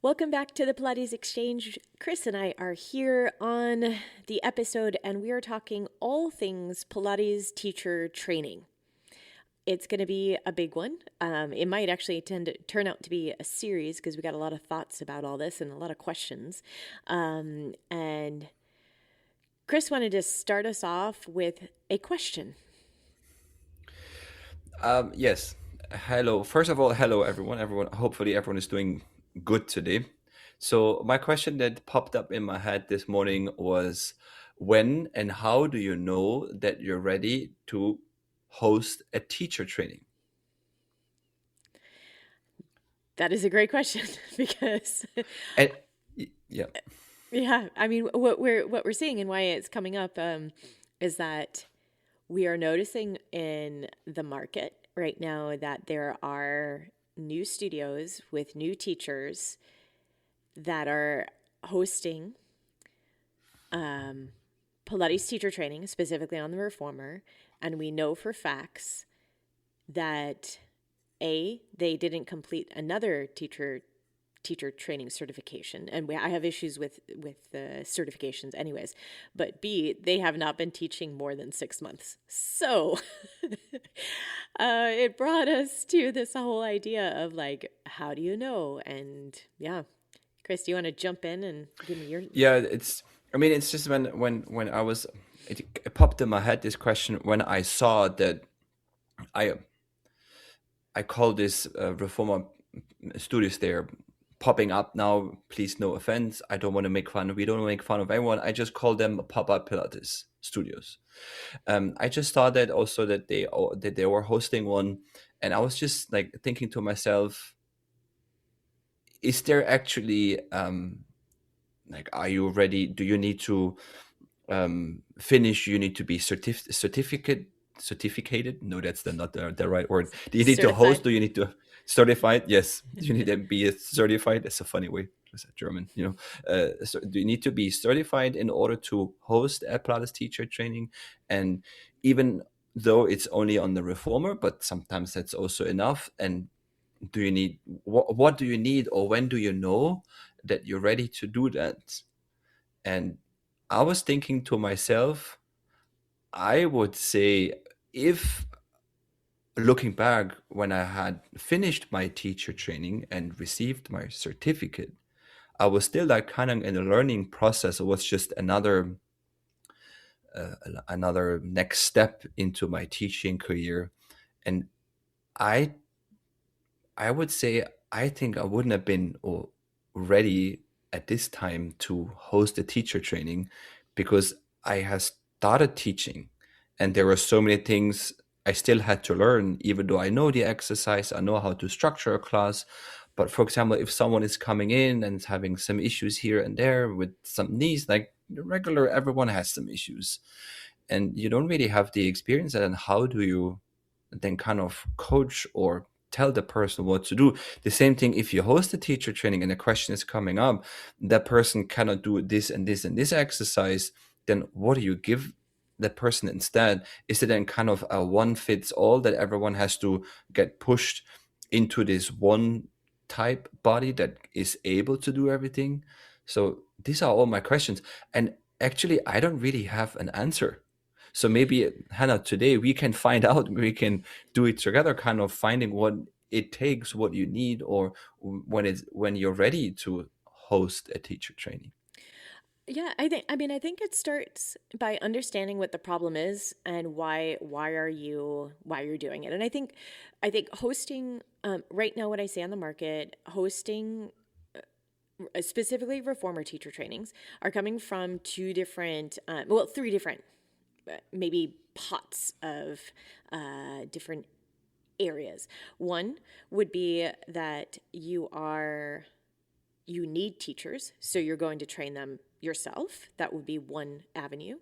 Welcome back to the Pilates Exchange. Chris and I are here on the episode, and we are talking all things Pilates teacher training. It's going to be a big one. It might actually tend to turn out to be a series because we got a lot of thoughts about all this and a lot of questions. And Chris wanted to start us off with a question. Yes. Hello. First of all, hello everyone. Hopefully everyone is doing good today. So my question that popped up in my head this morning was, when and how do you know that you're ready to host a teacher training? That is a great question because And yeah. yeah, I mean what we're seeing and why it's coming up is that we are noticing in the market right now that there are new studios with new teachers that are hosting Pilates teacher training, specifically on the reformer. And we know for facts that they didn't complete another teacher training certification, and I have issues with the certifications anyways, but B, they have not been teaching more than 6 months. So it brought us to this whole idea of like, how do you know? And yeah, Chris, do you want to jump in and give me your Yeah, it's just when it popped in my head, this question, when I saw that I I call this reformer studios there popping up now. Please, no offense. I don't want to make fun. We don't make fun of anyone. I just call them pop-up Pilates studios. I just saw that also that they were hosting one, and I was just like thinking to myself, is there actually like, are you ready? Do you need to finish? You need to be certificated? No, that's not the right word. Do you need to host? certified. Do you need to certified? Yes. Do you need to be certified? That's a funny way. It's German, you know. So do you need to be certified in order to host a Pilates teacher training? And even though it's only on the reformer, but sometimes that's also enough. And do you need what do you need, or when do you know that you're ready to do that? And I was thinking to myself, I would say, if looking back, when I had finished my teacher training and received my certificate, I was still like kind of in a learning process. It was just another next step into my teaching career. And I I would say, I think I wouldn't have been ready at this time to host a teacher training, because I had started teaching and there were so many things I still had to learn, even though I know the exercise, I know how to structure a class. But for example, if someone is coming in and is having some issues here and there with some knees, like regular, everyone has some issues, and you don't really have the experience, and how do you then kind of coach or tell the person what to do? The same thing, if you host a teacher training and a question is coming up, that person cannot do this and this and this exercise, then what do you give the person instead? Is it then kind of a one fits all, that everyone has to get pushed into this one type body that is able to do everything? So these are all my questions, and actually I don't really have an answer. So maybe, Hannah, today we can find out, we can do it together, kind of finding what it takes, what you need, or when you're ready to host a teacher training. Yeah, I think it starts by understanding what the problem is and why you're doing it. And I think hosting right now, what I see on the market, hosting specifically reformer teacher trainings are coming from three different maybe pots of different areas. One would be that you need teachers, so you're going to train them yourself. That would be one avenue.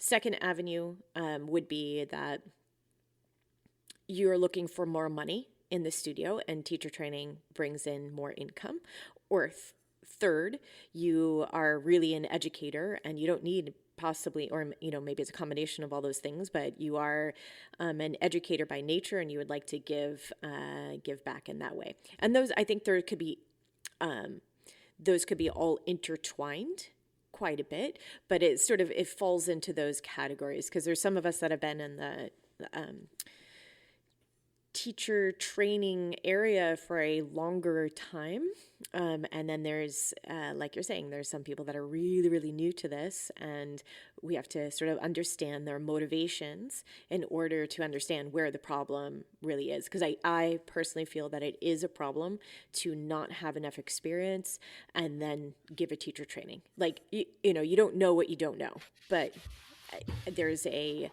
Second avenue would be that you're looking for more money in the studio and teacher training brings in more income. Or third, you are really an educator and you don't need possibly, or maybe it's a combination of all those things, but you are an educator by nature and you would like to give back in that way. And those, I think there could be those could be all intertwined quite a bit, but it sort of it falls into those categories because there's some of us that have been in the teacher training area for a longer time. And then there's, like you're saying, there's some people that are really, really new to this, and we have to sort of understand their motivations in order to understand where the problem really is. Because I personally feel that it is a problem to not have enough experience and then give a teacher training. Like, you know, you don't know what you don't know, but there's a,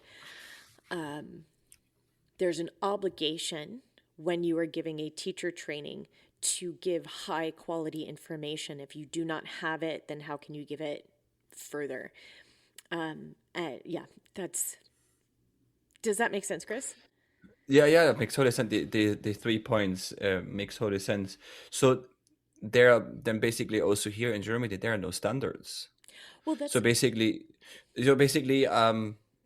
there's an obligation when you are giving a teacher training to give high quality information. If you do not have it, then how can you give it further? Yeah, that's. Does that make sense, Chris? Yeah, that makes total sense. The 3 points makes total sense. So there are then basically also here in Germany there are no standards. Well, So that's basically, so basically,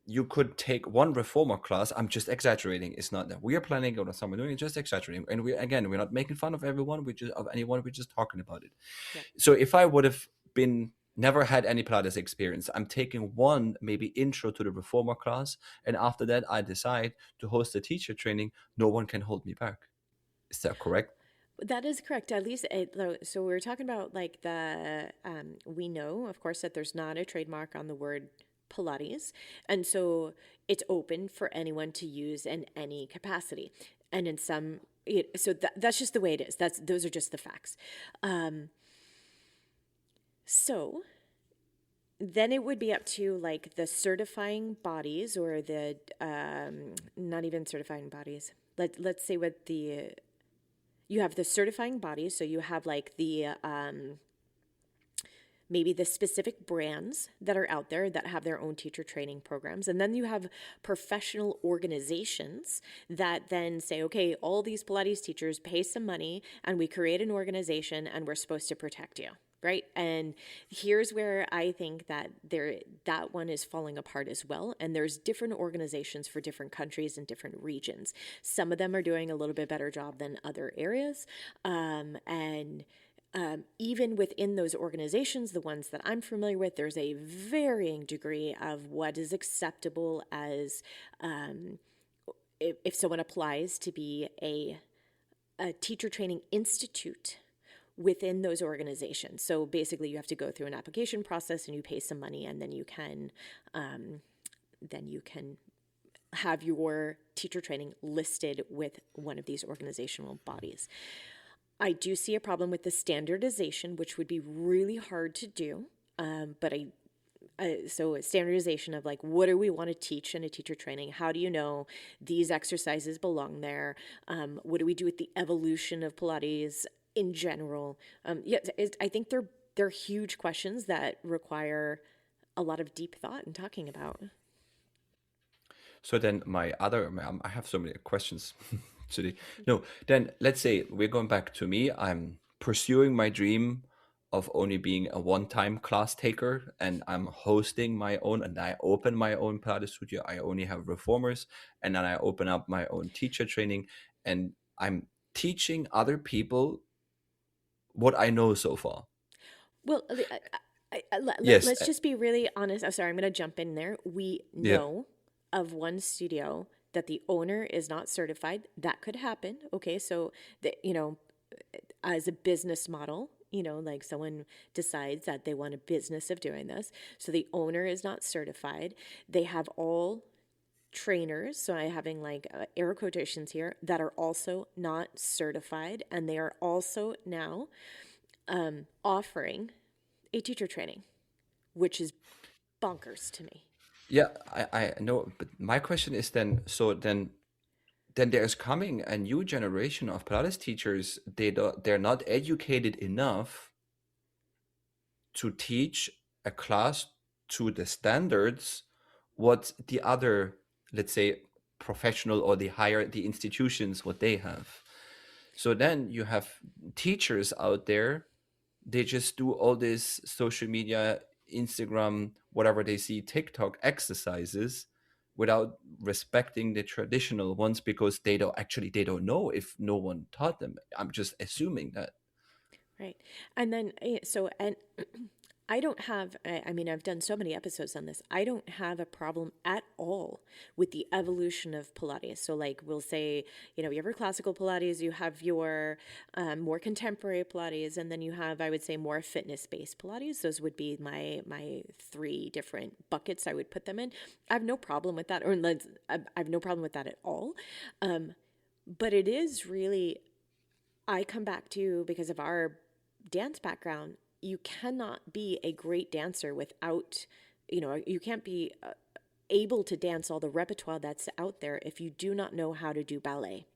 you could take one reformer class. I'm just exaggerating. It's not that we are planning or someone doing it, just exaggerating. And we're not making fun of everyone. We just of anyone. We're just talking about it. yeah. So if I would have been never had any Pilates experience, I'm taking one maybe intro to the reformer class, and after that, I decide to host a teacher training. No one can hold me back. Is that correct? That is correct. At least, so we were talking about like the, we know, of course, that there's not a trademark on the word Pilates. And so it's open for anyone to use in any capacity. And in some, so that's just the way it is. Those are just the facts. So then it would be up to like the certifying bodies or the, not even certifying bodies. Let's say what the, you have the certifying bodies. So you have like the, maybe the specific brands that are out there that have their own teacher training programs. And then you have professional organizations that then say, okay, all these Pilates teachers pay some money and we create an organization and we're supposed to protect you. Right. And here's where I think that that one is falling apart as well. And there's different organizations for different countries and different regions. Some of them are doing a little bit better job than other areas. Even within those organizations, the ones that I'm familiar with, there's a varying degree of what is acceptable as if someone applies to be a teacher training institute within those organizations. So basically, you have to go through an application process and you pay some money, and then you can have your teacher training listed with one of these organizational bodies. I do see a problem with the standardization, which would be really hard to do. But so standardization of like, what do we want to teach in a teacher training? How do you know these exercises belong there? What do we do with the evolution of Pilates in general? I think they're huge questions that require a lot of deep thought and talking about. So then I have so many questions today. No, then let's say we're going back to me. I'm pursuing my dream of only being a one-time class taker, and I'm hosting my own, and I open my own Pilates studio. I only have reformers, and then I open up my own teacher training, and I'm teaching other people what I know so far. Well, Yes, let's just be really honest. I'm sorry, I'm going to jump in there. We yeah. know of one studio that the owner is not certified. That could happen. Okay, so as a business model, like someone decides that they want a business of doing this. So the owner is not certified. They have all trainers, so I'm having like air quotations here, that are also not certified, and they are also now offering a teacher training, which is bonkers to me. Yeah, I know, but my question is then, so then there's coming a new generation of Pilates teachers. They're not educated enough to teach a class to the standards what the other, let's say, professional or the institutions what they have. So then you have teachers out there, they just do all this social media, Instagram, whatever they see, TikTok exercises without respecting the traditional ones because they don't know if no one taught them. I'm just assuming that. Right. And then, and I don't have, I mean, I've done so many episodes on this. I don't have a problem at all with the evolution of Pilates. So, like, we'll say, you have your classical Pilates, you have your more contemporary Pilates, and then you have, I would say, more fitness based Pilates. Those would be my three different buckets I would put them in. I have no problem with that, or I have no problem with that at all. But it is really, I come back to, because of our dance background, you cannot be a great dancer without, you can't be able to dance all the repertoire that's out there if you do not know how to do ballet.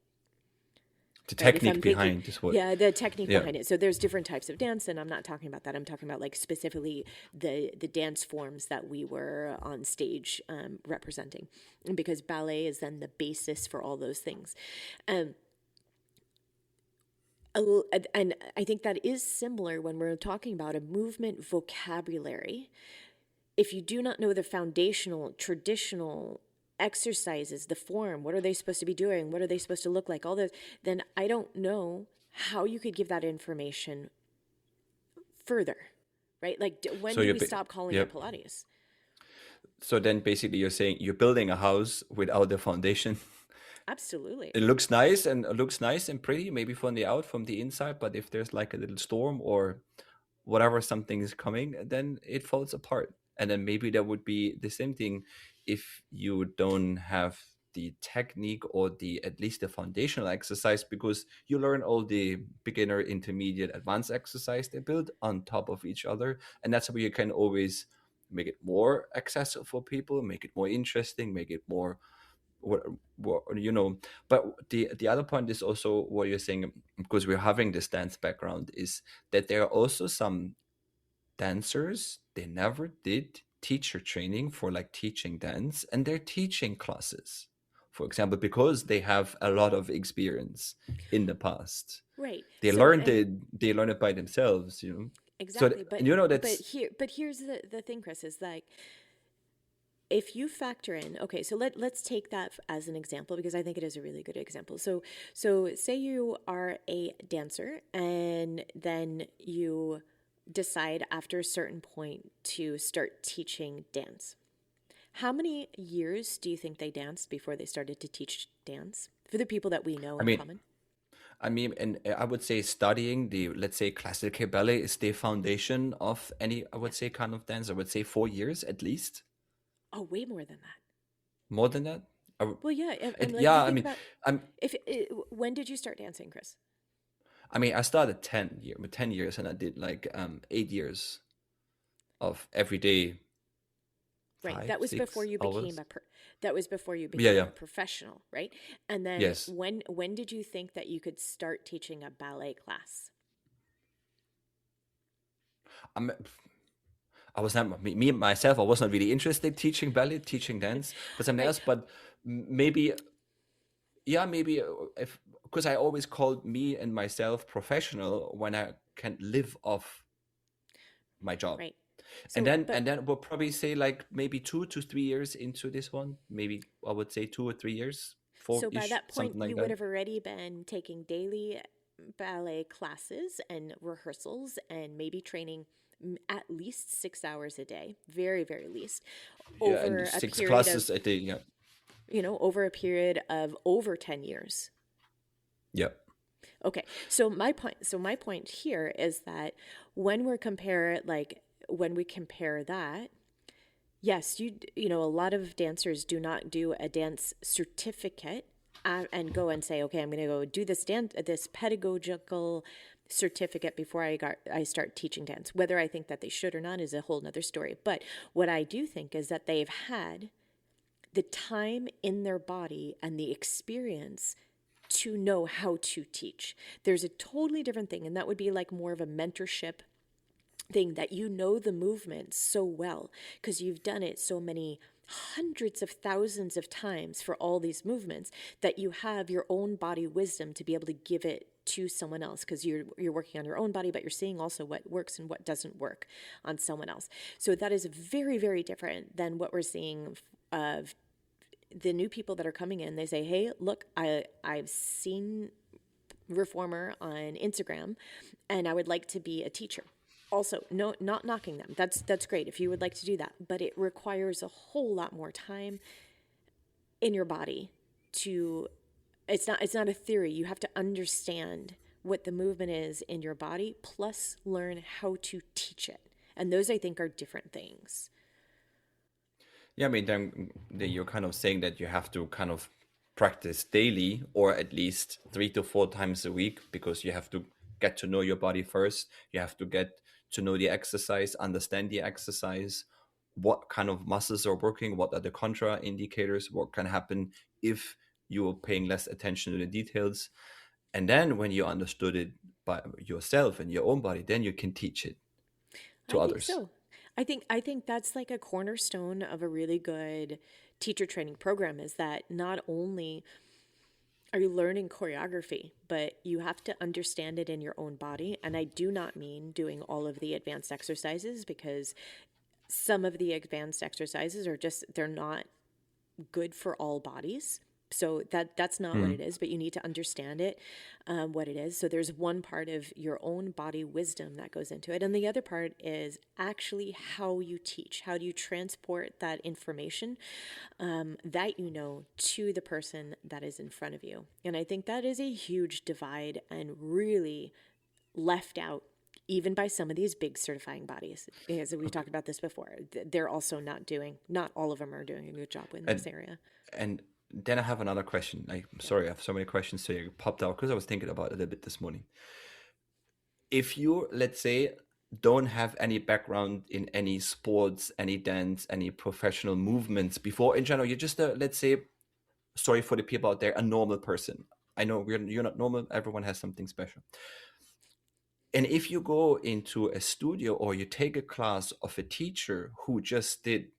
The Right. If technique I'm thinking, behind is what. yeah, the technique Yeah. behind it. So there's different types of dance, and I'm not talking about that. I'm talking about like specifically the dance forms that we were on stage representing, and because ballet is then the basis for all those things. Um, and I think that is similar when we're talking about a movement vocabulary. If you do not know the foundational, traditional exercises, the form, what are they supposed to be doing? What are they supposed to look like? All this, then I don't know how you could give that information further, right? Like, when So do you're, we stop calling it yep. Pilates? So then basically you're saying you're building a house without the foundation. Absolutely. It looks nice and pretty, maybe from the out, from the inside, but if there's like a little storm or whatever, something is coming, then it falls apart. And then maybe that would be the same thing if you don't have the technique or the at least the foundational exercise, because you learn all the beginner, intermediate, advanced exercise. They build on top of each other, and that's where you can always make it more accessible for people, make it more interesting, make it more what, but the other point is also what you're saying, because we're having this dance background, is that there are also some dancers, they never did teacher training for like teaching dance, and they're teaching classes, for example, because they have a lot of experience in the past. Right. They So, learned and it, they learn it by themselves, so exactly. that's But here's the thing, Chris, is like, if you factor in, okay, so let's take that as an example, because I think it is a really good example. So say you are a dancer, and then you decide after a certain point to start teaching dance. How many years do you think they danced before they started to teach dance, for the people that we know I in mean common? and I would say studying the, let's say, classical ballet is the foundation of any, I Yeah. would say, kind of dance. I would say 4 years at least. Oh, way more than that. More than that? Well, yeah. And like, Yeah, you I think mean, about, I'm, when did you start dancing, Chris? I started 10 years, and I did like 8 years of every day, Right. five, That was before six you became hours. that was before you Yeah, became yeah, a professional, right? And then yes. when did you think that you could start teaching a ballet class? I'm, I was not me myself. I was not really interested teaching ballet, teaching dance, but something Right. else. But maybe, yeah, maybe if, because I always called me and myself professional when I can live off my job. Right. And So, then but we'll probably say like maybe 2 to 3 years into this one. Maybe I would say 2 or 3 years, so by four-ish, that point something like you would that. have already been taking daily ballet classes and rehearsals, and maybe training at least 6 hours a day, very very least, Yeah, and over a six period classes of, a day. Yeah, over a period of over 10 years. yeah. Okay. So my point here is that when we compare that, yes, a lot of dancers do not do a dance certificate, and go and say, okay, I'm going to go do this pedagogical certificate before I start teaching dance. Whether I think that they should or not is a whole nother story. But what I do think is that they've had the time in their body and the experience to know how to teach. There's a totally different thing, and that would be like more of a mentorship thing, that the movement so well because you've done it so many hundreds of thousands of times for all these movements, that you have your own body wisdom to be able to give it to someone else, because you're working on your own body, but you're seeing also what works and what doesn't work on someone else. So that is very very different than what we're seeing of the new people that are coming in. They say, hey, look, I've seen reformer on Instagram, and I would like to be a teacher. Also, no, not knocking them. That's great if you would like to do that, but it requires a whole lot more time in your body to it's not a theory. You have to understand what the movement is in your body plus learn how to teach it. And those I think are different things. Yeah, I mean, then you're kind of saying that you have to kind of practice daily or at least 3 to 4 times a week because you have to get to know your body first. You have to get to know the exercise, understand the exercise, what kind of muscles are working, what are the contra indicators, what can happen if you're paying less attention to the details. And then when you understood it by yourself and your own body, then you can teach it to I think others. so. I think that's like a cornerstone of a really good teacher training program is that not only are you learning choreography, but you have to understand it in your own body. And I do not mean doing all of the advanced exercises because some of the advanced exercises are just they're not good for all bodies. So that's not what Hmm. it is, but you need to understand it, what it is. So there's one part of your own body wisdom that goes into it, and the other part is actually how you teach. How do you transport that information that you know to the person that is in front of you? And I think that is a huge divide and really left out even by some of these big certifying bodies because we Okay. talked about this before. They're also not all of them are doing a good job in this And area. And then I have another question. I'm Yeah. sorry, I have so many questions, so you popped out because I was thinking about it a little bit this morning. If you, let's say, don't have any background in any sports, any dance, any professional movements before, in general, you're just a, let's say, sorry for the people out there, a normal person. I know you're not normal. Everyone has something special. And if you go into a studio or you take a class of a teacher who just did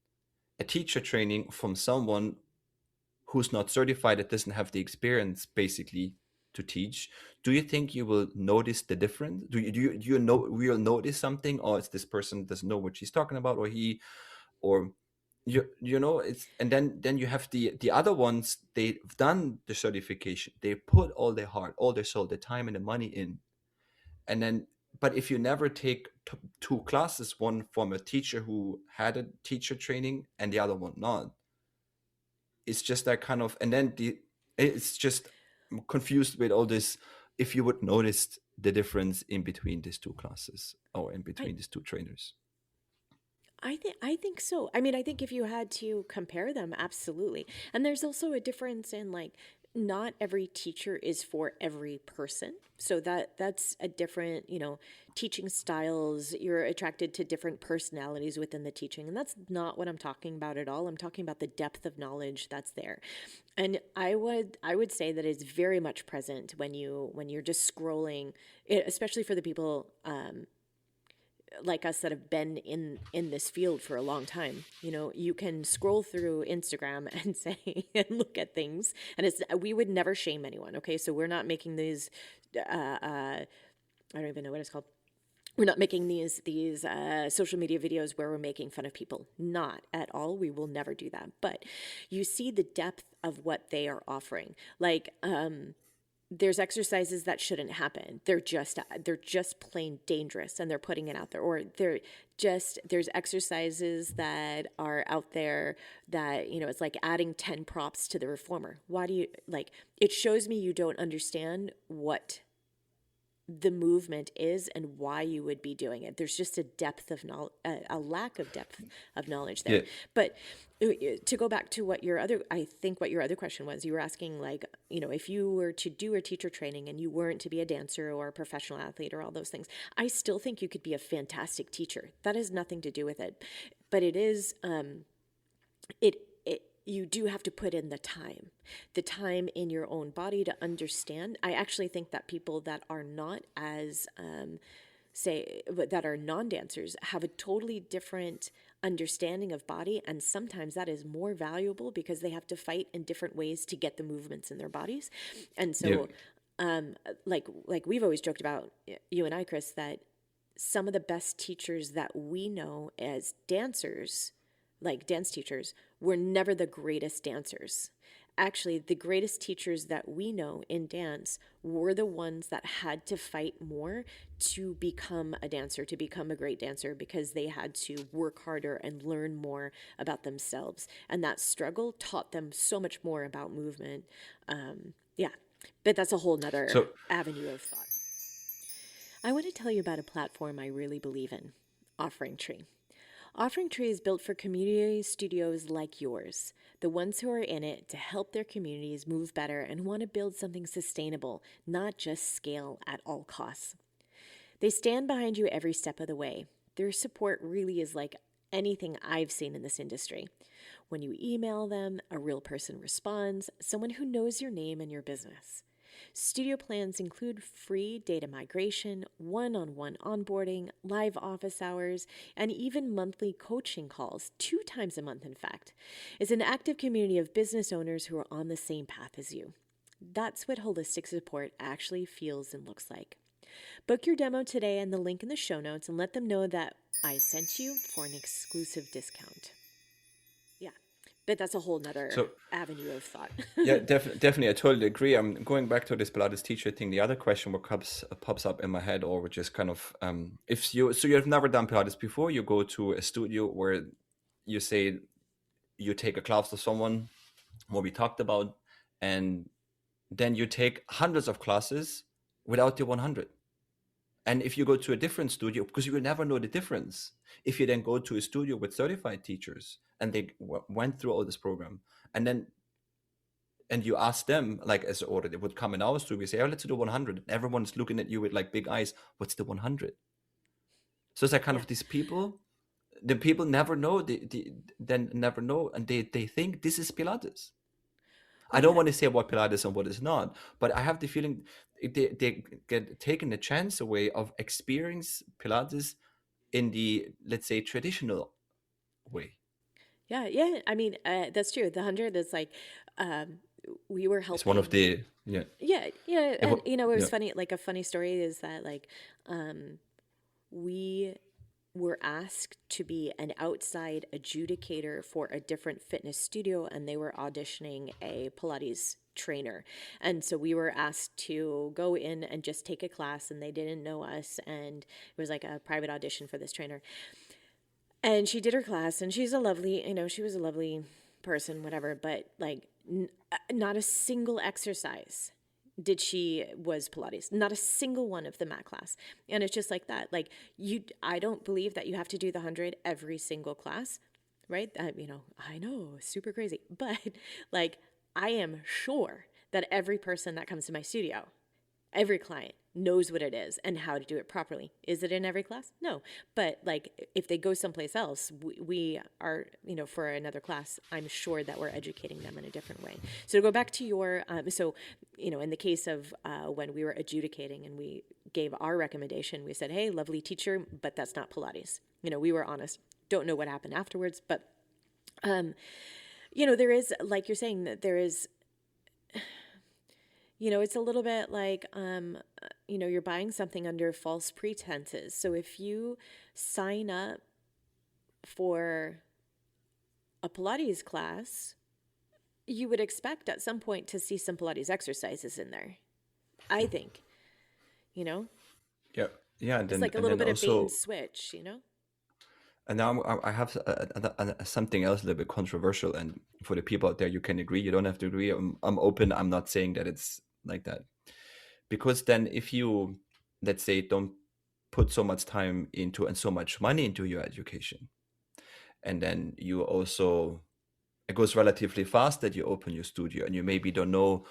a teacher training from someone who's not certified, that doesn't have the experience basically to teach, do you think you will notice the difference? Do you know will notice something, or is this person doesn't know what she's talking about, or he, or you know it's, and then you have the other ones, they've done the certification, they put all their heart, all their soul, their time and the money in, and then, but if you never take two classes, one from a teacher who had a teacher training and the other one not, it's just that kind of, and then it's just, I'm confused with all this. If you would notice the difference in between these two classes or in I between these two trainers. I think so. I mean, I think if you had to compare them, absolutely. And there's also a difference in like not every teacher is for every person. So that's a different, teaching styles. You're attracted to different personalities within the teaching. And that's not what I'm talking about at all. I'm talking about the depth of knowledge that's there. And I would say that it's very much present when you're just scrolling, especially for the people like us that have been in this field for a long time. You can scroll through Instagram and say and look at things, and we would never shame anyone. Okay, so we're not making these I don't even know what it's called. We're not making these social media videos where we're making fun of people. Not at all. We will never do that. But you see the depth of what they are offering. Like there's exercises that shouldn't happen. They're just plain dangerous, and they're putting it out there. Or there's exercises that are out there that it's like adding 10 props to the reformer. Why do you like? It shows me you don't understand what the movement is and why you would be doing it. There's just a depth of knowledge, a lack of depth of knowledge there. Yeah. But to go back to what your other question was, you were asking like, if you were to do a teacher training and you weren't to be a dancer or a professional athlete or all those things, I still think you could be a fantastic teacher. That has nothing to do with it. But it is, you do have to put in the time in your own body to understand. I actually think that people that are not as say that are non-dancers have a totally different understanding of body, and sometimes that is more valuable because they have to fight in different ways to get the movements in their bodies. And Yeah. so like we've always joked about, you and I, Chris, that some of the best teachers that we know as dancers, like dance teachers, were never the greatest dancers. actually, the greatest teachers that we know in dance were the ones that had to fight more to become a dancer, to become a great dancer, because they had to work harder and learn more about themselves. And that struggle taught them so much more about movement. Yeah, but that's a whole nother So avenue of thought. I want to tell you about a platform I really believe in, Offering Tree. Offering Tree is built for community studios like yours, the ones who are in it to help their communities move better and want to build something sustainable, not just scale at all costs. They stand behind you every step of the way. Their support really is like anything I've seen in this industry. When you email them, a real person responds, someone who knows your name and your business. Studio plans include free data migration, one on one onboarding, live office hours, and even monthly coaching calls, 2 times a month, in fact. It's an active community of business owners who are on the same path as you. That's what holistic support actually feels and looks like. Book your demo today and the link in the show notes and let them know that I sent you for an exclusive discount. Yeah, but that's a whole nother so avenue of thought. yeah, definitely, I totally agree. I'm going back to this Pilates teacher thing. The other question what pops up in my head, or which is kind of if you have never done Pilates before, you go to a studio where you say you take a class to someone, what we talked about, and then you take hundreds of classes without the 100. And if you go to a different studio, because you will never know the difference, if you then go to a studio with certified teachers and they went through all this program, and you ask them, like, as order, they would come in our studio, we say, oh, let's do 100. Everyone's looking at you with like big eyes. What's the 100? So it's like kind Yeah. of these people, the people never know, then never know, and they think this is Pilates. Oh, I don't yeah. want to say what Pilates and what is not, but I have the feeling they get taken the chance away of experience Pilates in the, let's say, traditional way. Yeah, yeah. I mean, that's true. The 100 is like, um, we were It's one of helping. the, yeah, Yeah, yeah. And, it yeah. was funny. Like, a funny story is that, like, um, we were asked to be an outside adjudicator for a different fitness studio, and they were auditioning a Pilates trainer. And so we were asked to go in and just take a class, and they didn't know us. And it was like a private audition for this trainer. And she did her class, and she's a lovely, she was a lovely person, whatever, but like not a single exercise did she was Pilates, not a single one of the mat class. And it's just like that. Like, I don't believe that you have to do the 100 every single class, right? I know, super crazy, but like, I am sure that every person that comes to my studio, every client knows what it is and how to do it properly. Is it in every class? No. But like, if they go someplace else, we are, for another class, I'm sure that we're educating them in a different way. So to go back to your, in the case of when we were adjudicating and we gave our recommendation, we said, hey, lovely teacher, but that's not Pilates. We were honest. Don't know what happened afterwards, but, there is, like you're saying, that there is, it's a little bit like, you're buying something under false pretenses. So if you sign up for a Pilates class, you would expect at some point to see some Pilates exercises in there. I think, you know, Yeah, yeah, and it's then like a little bit of bait and also, switch. and now I have something else a little bit controversial, and for the people out there, you can agree, you don't have to agree. I'm open. I'm not saying that it's like that, because then if you, let's say, don't put so much time into and so much money into your education, and then you also, it goes relatively fast that you open your studio, and you maybe don't know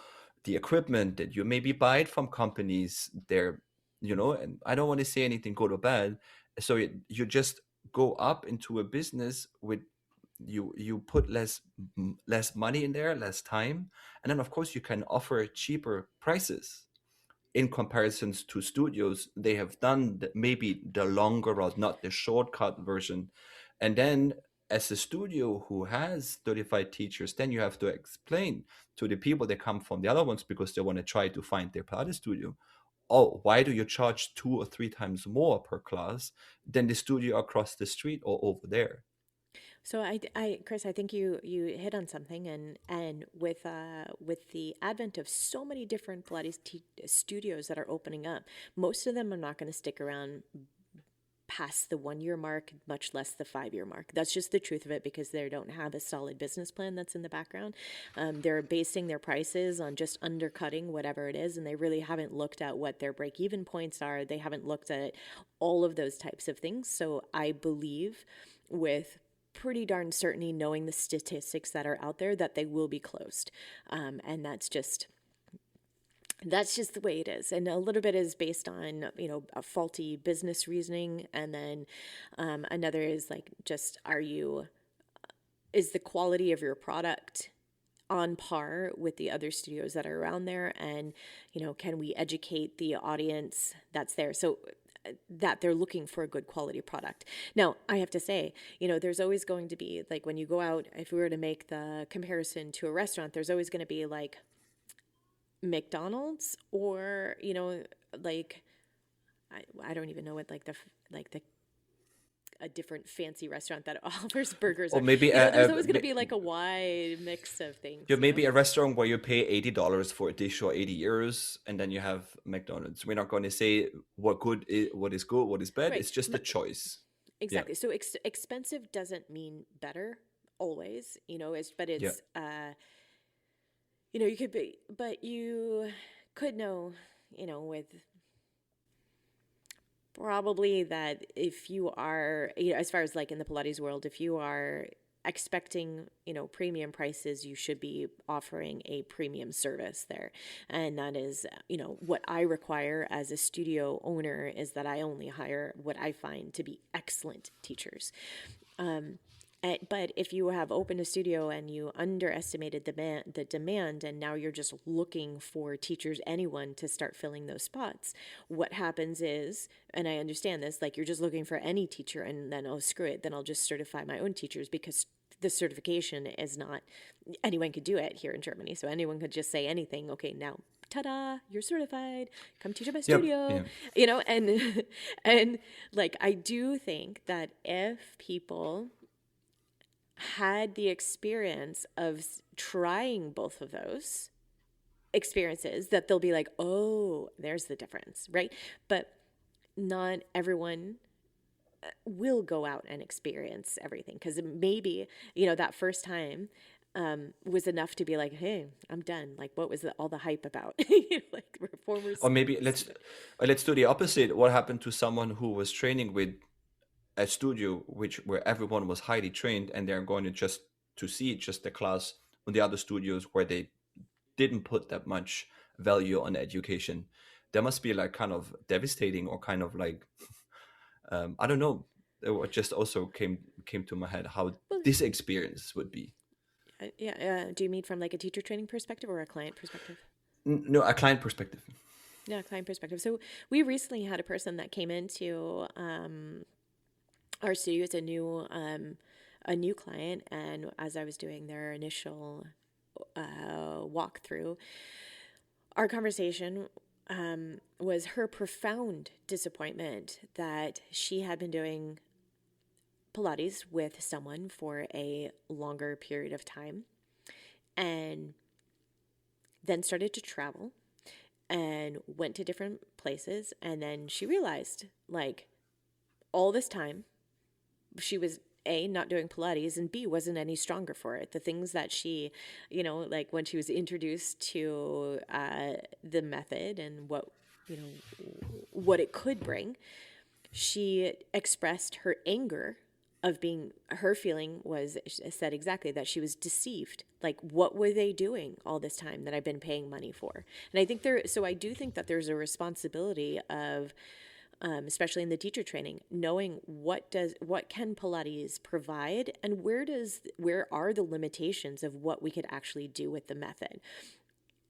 the equipment, that you maybe buy it from companies there, and I don't want to say anything good or bad. So you just go up into a business with, you put less money in there, less time, and then of course you can offer cheaper prices in comparisons to studios. They have done maybe the longer route, not the shortcut version. And then as a studio who has 35 teachers, then you have to explain to the people that come from the other ones, because they want to try to find their Pilates studio, oh, why do you charge 2 or 3 times more per class than the studio across the street or over there? So Chris, I think you hit on something, and with the advent of so many different studios that are opening up, most of them are not going to stick around past the 1 year mark, much less the 5 year mark. That's just the truth of it, because they don't have a solid business plan that's in the background. They're basing their prices on just undercutting whatever it is, and they really haven't looked at what their break even points are. They haven't looked at all of those types of things. So I believe, with pretty darn certainty, knowing the statistics that are out there, that they will be closed. And that's just the way it is. And a little bit is based on, a faulty business reasoning. And then another is like, just, is the quality of your product on par with the other studios that are around there? And, can we educate the audience that's there? So that they're looking for a good quality product. Now, I have to say, there's always going to be, like, when you go out, if we were to make the comparison to a restaurant, there's always going to be like McDonald's, or like, I don't even know what, like the a different fancy restaurant that offers burgers, Or or maybe there's always going to be like a wide mix of things, yeah, maybe a restaurant where you pay $80 for a dish, or €80, and then you have McDonald's. We're not going to say what is good, what is bad. right. It's just a choice. Yeah, Exactly. So expensive doesn't mean better always, but yeah. it's you could be, but you could know, with probably, that if you are, as far as like in the Pilates world, if you are expecting, premium prices, you should be offering a premium service there. And that is, what I require as a studio owner, is that I only hire what I find to be excellent teachers. But if you have opened a studio and you underestimated the demand, and now you're just looking for teachers, anyone, to start filling those spots, what happens is, and I understand this, like, you're just looking for any teacher, and then, oh, screw it, then I'll just certify my own teachers, because the certification is not, anyone could do it here in Germany. So anyone could just say anything. Okay, now, ta-da, you're certified, come teach at my Yep. studio, Yeah. and and like, I do think that if people had the experience of trying both of those experiences, that they'll be like, oh, there's the difference, right? But not everyone will go out and experience everything, because maybe, that first time was enough to be like, hey, I'm done. Like, what was all the hype about? Like, reformers. Or maybe let's do the opposite. What happened to someone who was training with a studio where everyone was highly trained, and they're going to see just the class on the other studios where they didn't put that much value on education? That must be like kind of devastating, or kind of like I don't know. It just also came to my head how Well, this experience would be. yeah. Do you mean from like a teacher training perspective or a client perspective? No, a client perspective. Yeah, client perspective. So we recently had a person that came into our studio. It's a new client, and as I was doing their initial walkthrough, our conversation was her profound disappointment that she had been doing Pilates with someone for a longer period of time, and then started to travel and went to different places. And then she realized, like, all this time she was, A, not doing Pilates, and B, wasn't any stronger for it. The things that she, like, when she was introduced to the method and what it could bring, she expressed her anger of being, her feeling was, said exactly, that she was deceived. Like, what were they doing all this time that I've been paying money for? And I do think that there's a responsibility of, especially in the teacher training, knowing what can Pilates provide, and where are the limitations of what we could actually do with the method.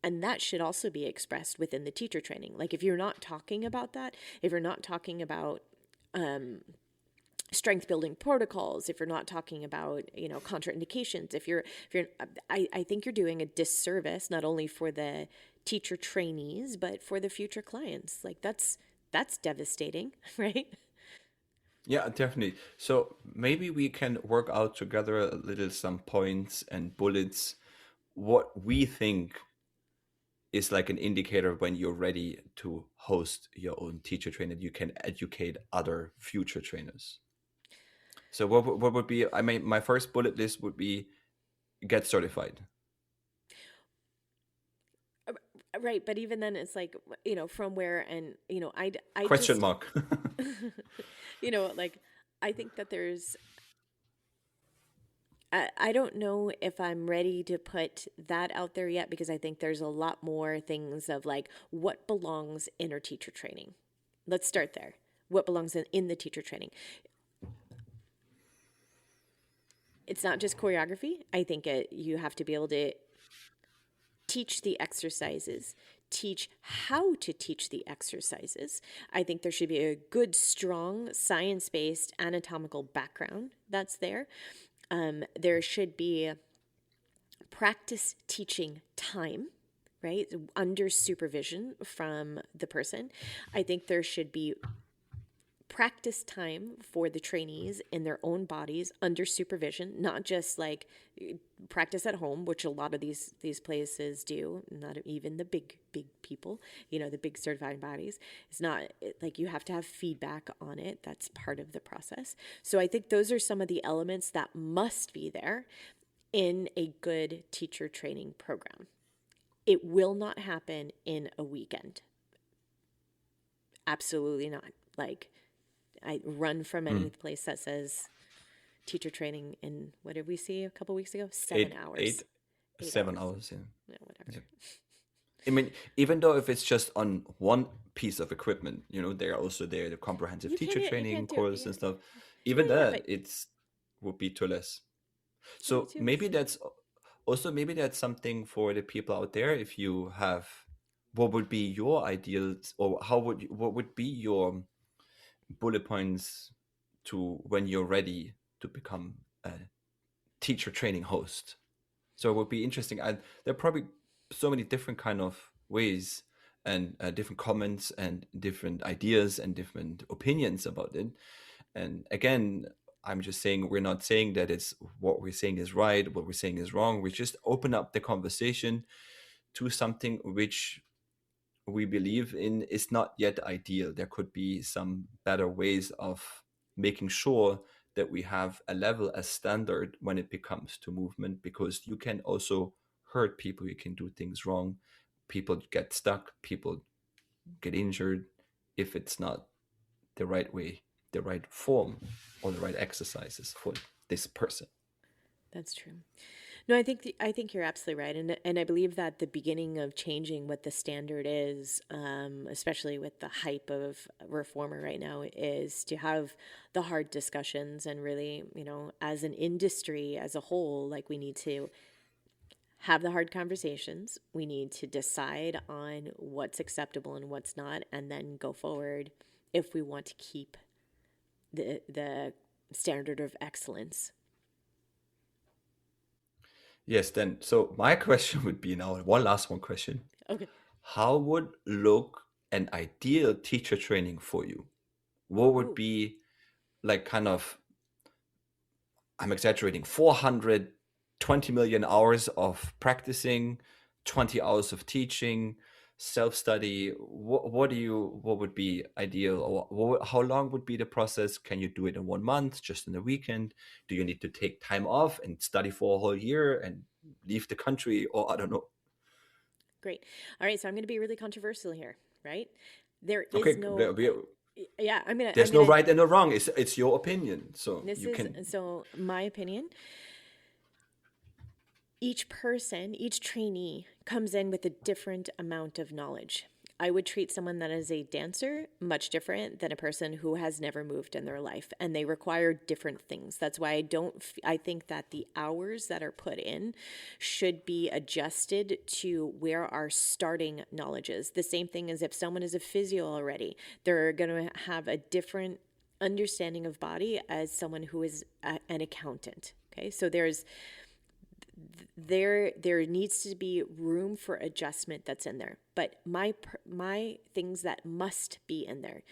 And that should also be expressed within the teacher training. Like, if you're not talking about that, if you're not talking about strength building protocols, if you're not talking about, contraindications, I think you're doing a disservice, not only for the teacher trainees, but for the future clients. Like, that's devastating, right? Yeah, definitely. So maybe we can work out together a little some points and bullets what we think is like an indicator when you're ready to host your own teacher trainer. You can educate other future trainers. So what would be? I mean, my first bullet list would be get certified. Right, but even then it's like, from where, and I Question just mark. like, I think that there's I don't know if I'm ready to put that out there yet, because I think there's a lot more things of like what belongs in our teacher training. Let's start there. What belongs in the teacher training? It's not just choreography. I think you have to be able to teach the exercises, teach how to teach the exercises. I think there should be a good, strong, science based anatomical background that's there. There should be practice teaching time, right? Under supervision from the person. I think there should be practice time for the trainees in their own bodies under supervision, not just like practice at home, which a lot of these places do, not even the big people, the big certified bodies. It's not like you have to have feedback on it. That's part of the process. So I think those are some of the elements that must be there in a good teacher training program. It will not happen in a weekend. Absolutely not. Like, I run from any Mm. place that says teacher training in, what did we see a couple weeks ago? 7 Eight, hours. eight, 8 7 hours. hours. Yeah. Yeah, whatever. Yeah. I mean, even though if it's just on one piece of equipment, they're also there, the comprehensive teacher You training can't do it. course and stuff. Even Yeah, that, but it's would be too less. yeah, So too maybe less. that's also maybe that's something for the people out there. If you have, what would be your ideals, or what would be your bullet points to when you're ready to become a teacher training host? So it would be interesting. There are probably so many different kind of ways and different comments and different ideas and different opinions about it. And again, I'm just saying we're not saying that it's what we're saying is right, what we're saying is wrong. We just open up the conversation to something which we believe in is not yet ideal. There could be some better ways of making sure that we have a level, a standard when it becomes to movement, because you can also hurt people, you can do things wrong, people get stuck, people get injured if it's not the right way, the right form, or the right exercises for this person. That's true. No, I think you're absolutely right, and I believe that the beginning of changing what the standard is, especially with the hype of reformer right now, is to have the hard discussions and really, as an industry as a whole, like we need to have the hard conversations. We need to decide on what's acceptable and what's not, and then go forward if we want to keep the standard of excellence. Yes, then so my question would be now one last one question. Okay. How would look an ideal teacher training for you? What would Ooh. be like kind of, I'm exaggerating, 420 million hours of practicing, 20 hours of teaching, self-study? What would be ideal? Or how long would be the process? Can you do it in 1 month, just in a weekend? Do you need to take time off and study for a whole year and leave the country? Or I don't know. Great. All right, so I'm going to be really controversial here, right? There is Okay, no yeah, I'm there's going no to right and no wrong. It's your opinion, so this you is can. so my opinion, each person, each trainee comes in with a different amount of knowledge. I would treat someone that is a dancer much different than a person who has never moved in their life, and they require different things. That's why I think that the hours that are put in should be adjusted to where our starting knowledge is. The same thing as if someone is a physio already, they're going to have a different understanding of body as someone who is an accountant. Okay, so there needs to be room for adjustment that's in there. But my things that must be in there,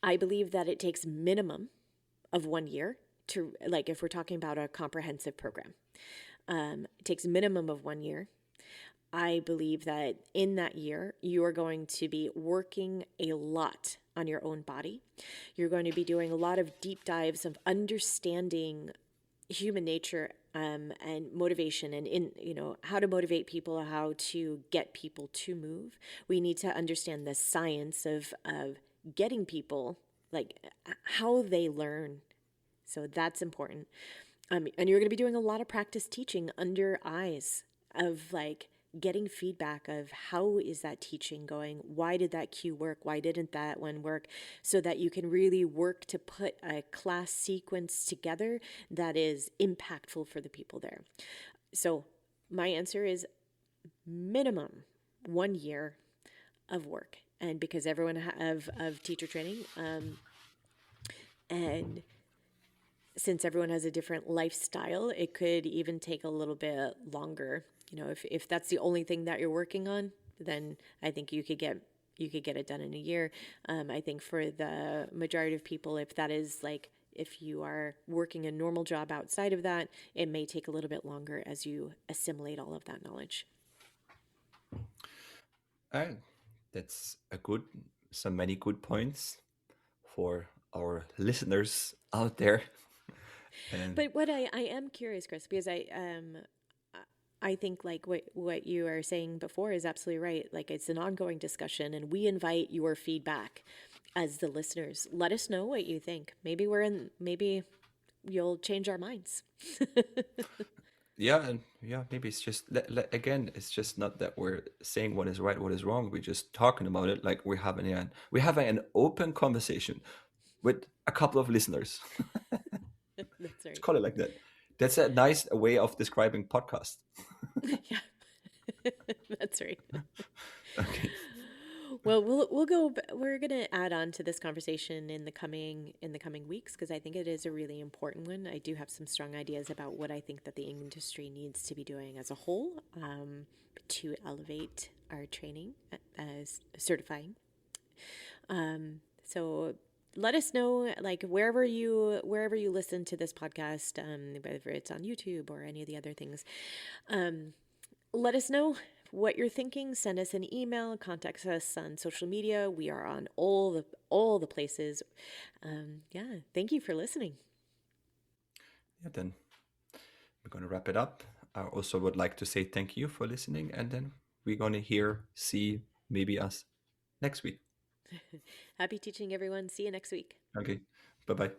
I believe that it takes minimum of 1 year to, like, if we're talking about a comprehensive program, it takes minimum of 1 year. I believe that in that year, you are going to be working a lot on your own body. You're going to be doing a lot of deep dives of understanding human nature, and motivation, and how to motivate people, how to get people to move. We need to understand the science of getting people, like how they learn. So that's important. And you're going to be doing a lot of practice teaching under eyes of, like, getting feedback of how is that teaching going? Why did that cue work? Why didn't that one work? So that you can really work to put a class sequence together that is impactful for the people there. So my answer is minimum 1 year of work. And because everyone of teacher training, and since everyone has a different lifestyle, it could even take a little bit longer. If that's the only thing that you're working on, then I think you could get it done in a year. I think for the majority of people, if that is, like, if you are working a normal job outside of that, it may take a little bit longer as you assimilate all of that knowledge. That's some many good points for our listeners out there. And But what I am curious, Chris, because I think, like, what you are saying before is absolutely right. Like, it's an ongoing discussion, and we invite your feedback as the listeners. Let us know what you think. Maybe you'll change our minds. maybe it's just again, it's just not that we're saying what is right, what is wrong. We're just talking about it, like we're having an open conversation with a couple of listeners. That's Let's right. call it like that. That's a nice way of describing podcast. Yeah. That's right. Okay. Well, we'll go. We're gonna add on to this conversation in the coming weeks, because I think it is a really important one. I do have some strong ideas about what I think that the industry needs to be doing as a whole, to elevate our training as certifying. So let us know, like, wherever you listen to this podcast, whether it's on YouTube or any of the other things. Let us know what you're thinking. Send us an email, contact us on social media. We are on all the places. Yeah, thank you for listening. Yeah, then we're going to wrap it up. I also would like to say thank you for listening, and then we're going to see maybe us next week. Happy teaching, everyone. See you next week. Okay, bye bye.